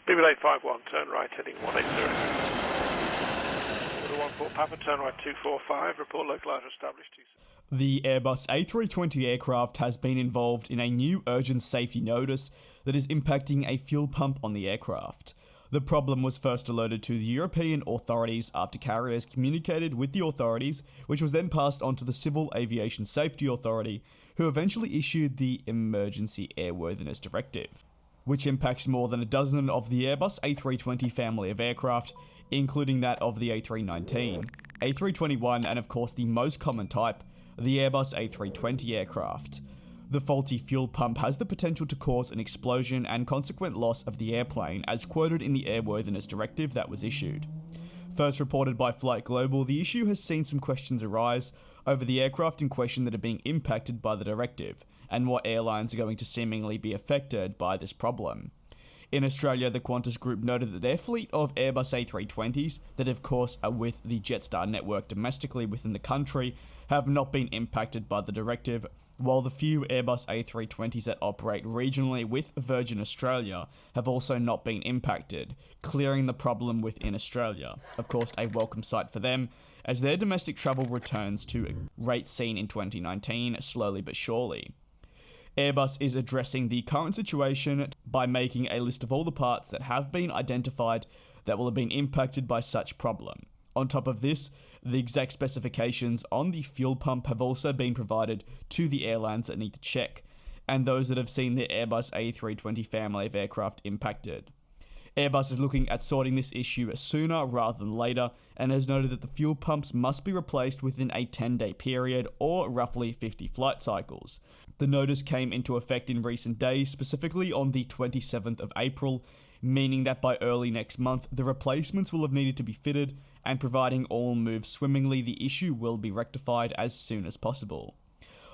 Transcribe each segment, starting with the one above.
BBL 851, turn right, heading 180. Order 14 Papa, turn right 245, report localizer established 27. The Airbus A320 aircraft has been involved in a new urgent safety notice that is impacting a fuel pump on the aircraft. The problem was first alerted to the European authorities after carriers communicated with the authorities, which was then passed on to the Civil Aviation Safety Authority, who eventually issued the Emergency Airworthiness Directive, which impacts more than a dozen of the Airbus A320 family of aircraft, including that of the A319, A321, and of course the most common type, the Airbus A320 aircraft. The faulty fuel pump has the potential to cause an explosion and consequent loss of the airplane, as quoted in the Airworthiness Directive that was issued. First reported by Flight Global, the issue has seen some questions arise over the aircraft in question that are being impacted by the directive, and what airlines are going to seemingly be affected by this problem. In Australia, the Qantas Group noted that their fleet of Airbus A320s, that of course are with the Jetstar network domestically within the country, have not been impacted by the directive, while the few Airbus A320s that operate regionally with Virgin Australia have also not been impacted, clearing the problem within Australia. Of course, a welcome sight for them, as their domestic travel returns to rates seen in 2019 slowly but surely. Airbus is addressing the current situation by making a list of all the parts that have been identified that will have been impacted by such problem. On top of this, the exact specifications on the fuel pump have also been provided to the airlines that need to check, and those that have seen their Airbus A320 family of aircraft impacted. Airbus is looking at sorting this issue sooner rather than later, and has noted that the fuel pumps must be replaced within a 10-day period, or roughly 50 flight cycles. The notice came into effect in recent days, specifically on the 27th of April, meaning that by early next month, the replacements will have needed to be fitted, and providing all moves swimmingly, the issue will be rectified as soon as possible.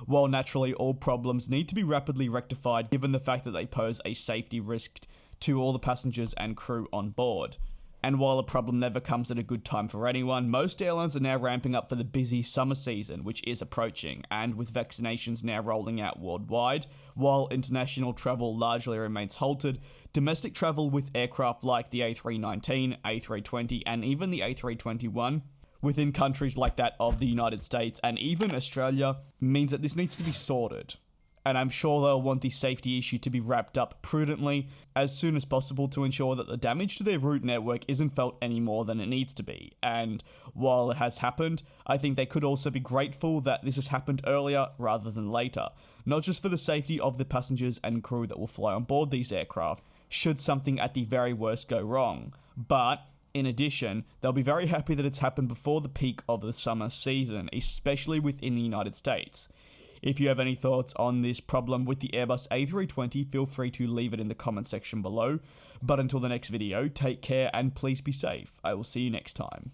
While naturally all problems need to be rapidly rectified given the fact that they pose a safety risk to all the passengers and crew on board. And while a problem never comes at a good time for anyone, most airlines are now ramping up for the busy summer season, which is approaching, and with vaccinations now rolling out worldwide, while international travel largely remains halted, domestic travel with aircraft like the A319, A320, and even the A321, within countries like that of the United States and even Australia, means that this needs to be sorted. And I'm sure they'll want the safety issue to be wrapped up prudently as soon as possible to ensure that the damage to their route network isn't felt any more than it needs to be. And while it has happened, I think they could also be grateful that this has happened earlier rather than later, not just for the safety of the passengers and crew that will fly on board these aircraft, should something at the very worst go wrong, but in addition, they'll be very happy that it's happened before the peak of the summer season, especially within the United States. If you have any thoughts on this problem with the Airbus A320, feel free to leave it in the comment section below. But until the next video, take care and please be safe. I will see you next time.